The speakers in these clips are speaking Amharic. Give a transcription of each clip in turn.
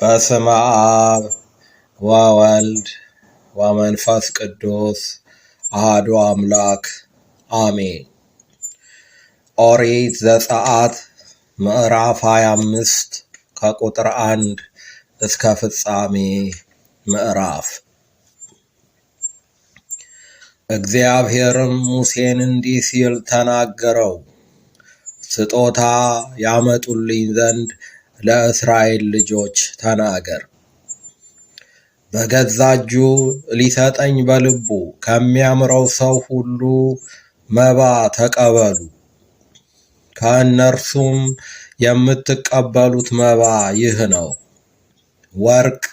በስመ አብ ወወልድ ወመንፈስ ቅዱስ አሐዱ አምላክ አሜን። ኦሪት ዘጸአት ምዕራፍ 25 ከቁጥር 1 እስከ ፍጻሜ ምዕራፍ። እግዚአብሔርም ሙሴን እንዲህ ሲል ተናገረው። ስጦታ ያመጡልኝ ዘንድ ለእስራኤል ልጆች ተናገር። በገዛ እጁ ሊሰጠኝ በልቡ ከሚያምረው ሰው ሁሉ መባ ተቀበሉ። ከእነርሱም የምትቀበሉት መባ ይህ ነው: ወርቅ፣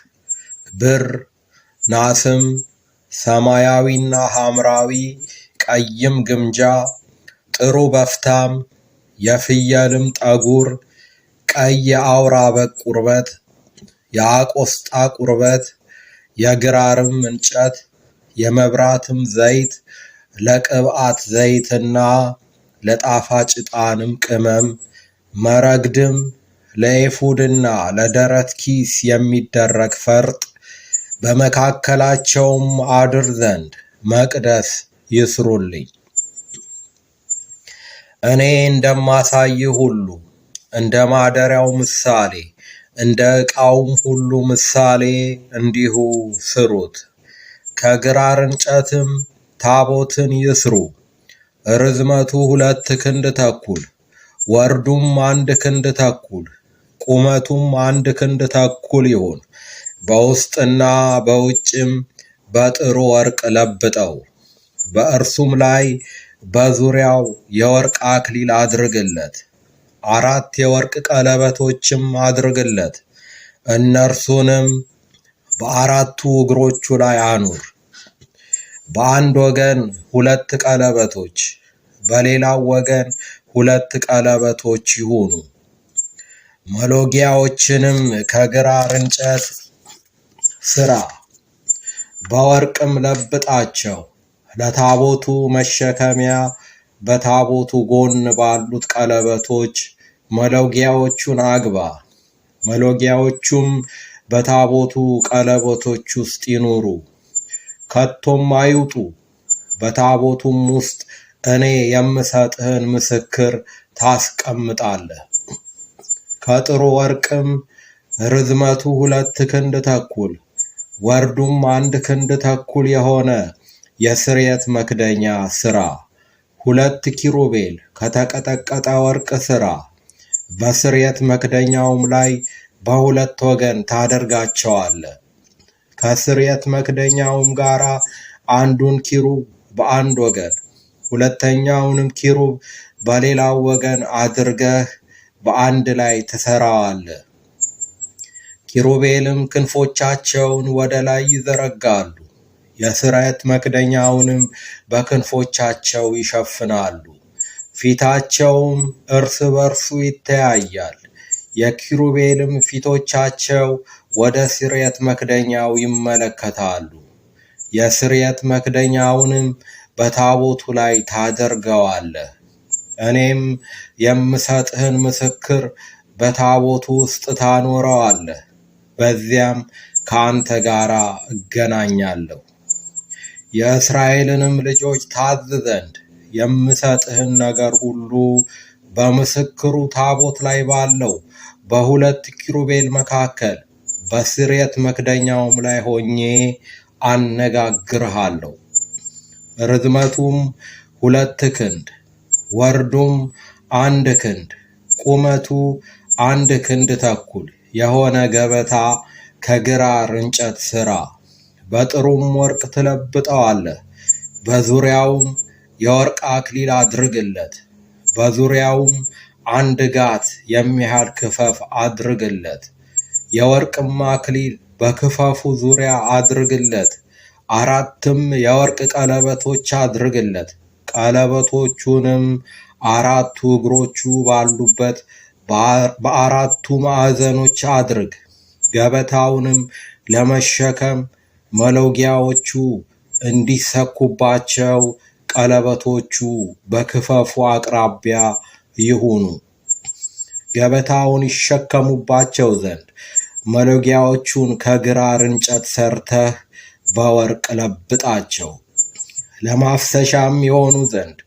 ብር፣ ናስም፣ ሰማያዊና ሐምራዊ፣ ቀይም ግምጃ፣ ጥሩ በፍታም፣ የፍየልም ጠጉር፣ ቀይ የአውራ በግ ቁርበት፣ የአቆስጣ ቁርበት፣ የግራርም እንጨት፣ የመብራትም ዘይት፣ ለቅብዓት ዘይትና ለጣፋጭ ዕጣንም ቅመም፣ መረግድም፣ ለኤፉድና ለደረት ኪስ የሚደረግ ፈርጥ፣ በመካከላቸውም አድር ዘንድ መቅደስ ይስሩልኝ። እኔ እንደማሳይህ ሁሉ እንደ ማደሪያው ምሳሌ እንደ ዕቃውም ሁሉ ምሳሌ እንዲሁ ስሩት። ከግራር እንጨትም ታቦትን ይስሩ። ርዝመቱ 2 ክንድ ተኩል፣ ወርዱም 1 ክንድ ተኩል፣ ቁመቱም 1 ክንድ ተኩል ይሁን። በውስጥና በውጭም በጥሩ ወርቅ ለብጠው። በእርሱም ላይ በዙሪያው የወርቅ አክሊል አድርግለት። 4 የወርቅ ቀለበቶችም አድርግለት። እነርሱንም በ4ቱ እግሮቹ ላይ አኑር። በአንድ ወገን 2 ቀለበቶች፣ በሌላው ወገን 2 ቀለበቶች ይሁኑ። መሎጊያዎችንም ከግራር እንጨት ሥራ፣ በወርቅም ለብጣቸው። ለታቦቱ መሸከሚያ በታቦቱ ጎን ባሉት ቀለበቶች መሎጊያዎቹን አግባ። መሎጊያዎቹም በታቦቱ ቀለበቶች ውስጥ ይኑሩ፣ ከቶም አይውጡ። በታቦቱም ውስጥ እኔ የምሰጥህን ምስክር ታስቀምጣለህ። ከጥሩ ወርቅም ርዝመቱ 2 ክንድ ተኩል ወርዱም 1 ክንድ ተኩል የሆነ የስርየት መክደኛ ሥራ። 2 ኪሩቤል ከተቀጠቀጠ ወርቅ ሥራ። በስርየት መክደኛውም ላይ በ2 ወገን ታደርጋቸዋለህ። ከስርየት መክደኛውም ጋር አንዱን ኪሩብ በአንድ ወገን፣ ሁለተኛውንም ኪሩብ በሌላው ወገን አድርገህ በአንድ ላይ ትሠራዋለህ። ኪሩቤልም ክንፎቻቸውን ወደ ላይ ይዘረጋሉ፣ የስርየት መክደኛውንም በክንፎቻቸው ይሸፍናሉ። ፊታቸውም እርስ በርሱ ይተያያል። የኪሩቤልም ፊቶቻቸው ወደ ስርየት መክደኛው ይመለከታሉ። የስርየት መክደኛውንም በታቦቱ ላይ ታደርገዋለህ። እኔም የምሰጥህን ምስክር በታቦቱ ውስጥ ታኖረዋለህ። በዚያም ከአንተ ጋር እገናኛለሁ። የእስራኤልንም ልጆች ታዝ ዘንድ የምሰጥህን ነገር ሁሉ በምስክሩ ታቦት ላይ ባለው በ2 ኪሩቤል መካከል በስርየት መክደኛውም ላይ ሆኜ አነጋግርሃለሁ። ርዝመቱም 2 ክንድ ወርዱም 1 ክንድ ቁመቱ 1 ክንድ ተኩል የሆነ ገበታ ከግራር እንጨት ሥራ። በጥሩም ወርቅ ትለብጠዋለህ። በዙሪያውም የወርቅ አክሊል አድርግለት። በዙሪያውም 1 ጋት የሚያህል ክፈፍ አድርግለት። የወርቅም አክሊል በክፈፉ ዙሪያ አድርግለት። 4 የወርቅ ቀለበቶች አድርግለት። ቀለበቶቹንም 4 እግሮቹ ባሉበት በ4ቱ ማዕዘኖች አድርግ። ገበታውንም ለመሸከም መሎጊያዎቹ እንዲሰኩባቸው ቀለበቶቹ በክፈፉ አቅራቢያ ይሁኑ። ገበታውን ይሸከሙባቸው ዘንድ መሎጊያዎቹን ከግራር እንጨት ሰርተህ በወርቅ ለብጣቸው። ለማፍሰሻም የሆኑ ዘንድ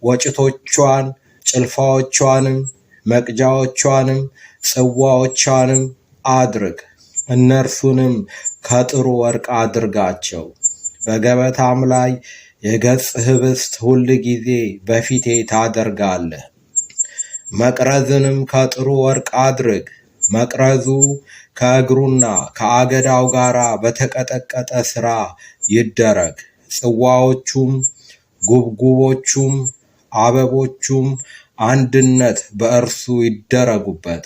ወጭቶቿን፣ ጭልፋዎቿንም፣ መቅጃዎቿንም፣ ጽዋዎቿንም አድርግ። እነርሱንም ከጥሩ ወርቅ አድርጋቸው። በገበታም ላይ የገጽ ኅብስት ሁል ጊዜ በፊቴ ታደርጋለህ። መቅረዝንም ከጥሩ ወርቅ አድርግ። መቅረዙ ከእግሩና ከአገዳው ጋር በተቀጠቀጠ ሥራ ይደረግ። ጽዋዎቹም፣ ጉብጉቦቹም፣ አበቦቹም አንድነት በእርሱ ይደረጉበት።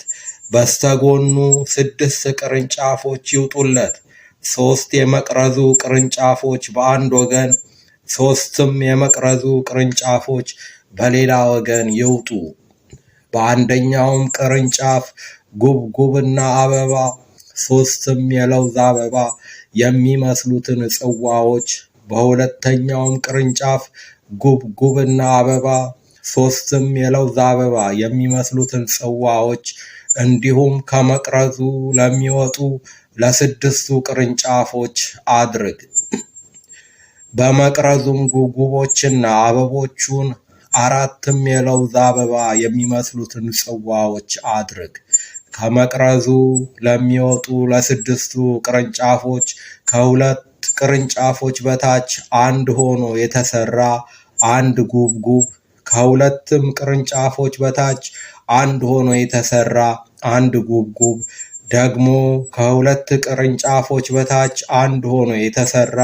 በስተጎኑ 6 ቅርንጫፎች ይውጡለት። 3 የመቅረዙ ቅርንጫፎች በአንድ ወገን፣ 3ም የመቅረዙ ቅርንጫፎች በሌላ ወገን ይውጡ። በአንደኛውም ቅርንጫፍ ጉብጉብና አበባ፣ 3ም የለውዝ አበባ የሚመስሉትን ጽዋዎች፣ በሁለተኛውም ቅርንጫፍ ጉብጉብና አበባ፣ 3ም የለውዝ አበባ የሚመስሉትን ጽዋዎች፣ እንዲሁም ከመቅረዙ ለሚወጡ ለ6ቱ ቅርንጫፎች አድርግ። በመቅረዙም ጉብጉቦችና አበቦቹን 4ም የለውዝ አበባ የሚመስሉትን ጽዋዎች አድርግ። ከመቅረዙ ለሚወጡ ለ6ቱ ቅርንጫፎች ከ2 ቅርንጫፎች በታች አንድ ሆኖ የተሰራ አንድ ጉብጉብ፣ ከ2ም ቅርንጫፎች በታች አንድ ሆኖ የተሰራ አንድ ጉብጉብ፣ ደግሞ ከ2 ቅርንጫፎች በታች አንድ ሆኖ የተሰራ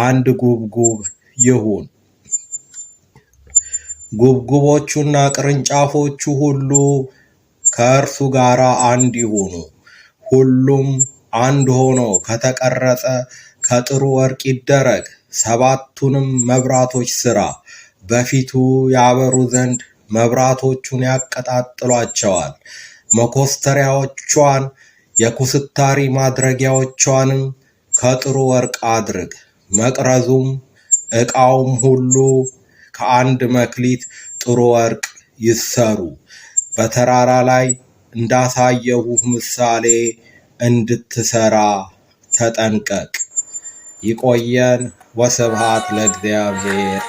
አንድ ጉብጉብ ይሁን። ጉብጉቦቹና ቅርንጫፎቹ ሁሉ ከእርሱ ጋር አንድ ይሁኑ። ሁሉም አንድ ሆኖ ከተቀረጸ ከጥሩ ወርቅ ይደረግ። 7ቱንም መብራቶች ሥራ። በፊቱ ያበሩ ዘንድ መብራቶቹን ያቀጣጥሏቸዋል። መኮስተሪያዎቿን፣ የኩስታሪ ማድረጊያዎቿንም ከጥሩ ወርቅ አድርግ። መቅረዙም ዕቃውም ሁሉ ከአንድ መክሊት ጥሩ ወርቅ ይሰሩ። በተራራ ላይ እንዳሳየሁህ ምሳሌ እንድትሰራ ተጠንቀቅ። ይቆየን። ወስብሐት ለእግዚአብሔር።